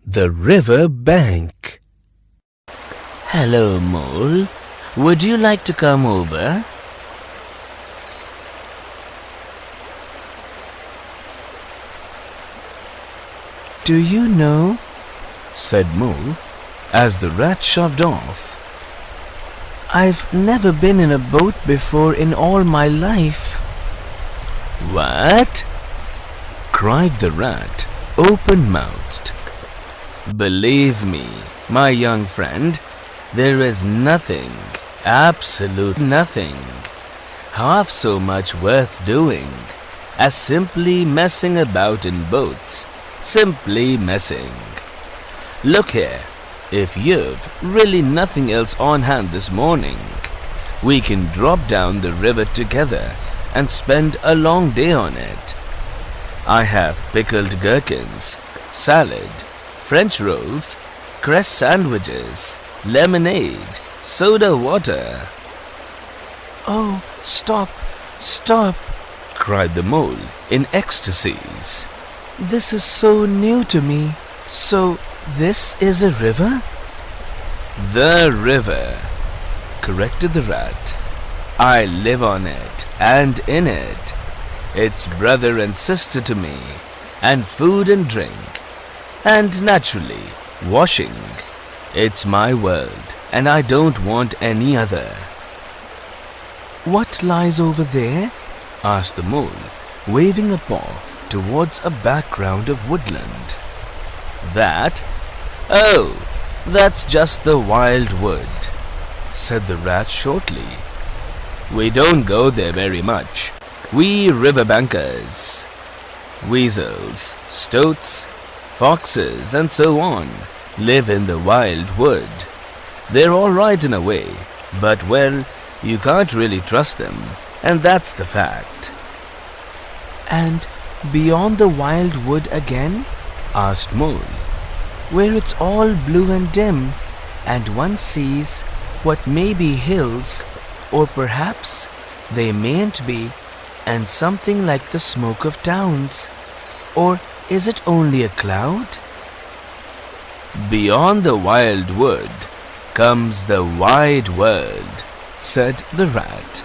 The river bank. Hello, Mole. Would you like to come over? Do you know, said Mole, as the rat shoved off, I've never been in a boat before in all my life. What? Cried the rat, open-mouthed. Believe me, my young friend, there is nothing, absolute nothing, half so much worth doing as simply messing about in boats, simply messing. Look here, if you've really nothing else on hand this morning, we can drop down the river together and spend a long day on it. I have pickled gherkins, salad, French rolls, cress sandwiches, lemonade, soda water. Oh, stop, stop, cried the mole in ecstasies. This is so new to me. So, this is a river? The river, corrected the rat. I live on it and in it. It's brother and sister to me, and food and drink, and naturally, washing. It's my world, and I don't want any other. What lies over there? Asked the mole, waving a paw towards a background of woodland. That? Oh, that's just the wild wood, said the rat shortly. We don't go there very much. We riverbankers, weasels, stoats, foxes, and so on, live in the wild wood. They're all right in a way, but well, you can't really trust them, and that's the fact. And beyond the wild wood again? Asked Mole, where it's all blue and dim, and one sees what may be hills, or perhaps they mayn't be, and something like the smoke of towns. Or is it only a cloud? Beyond the wild wood comes the wide world, said the rat.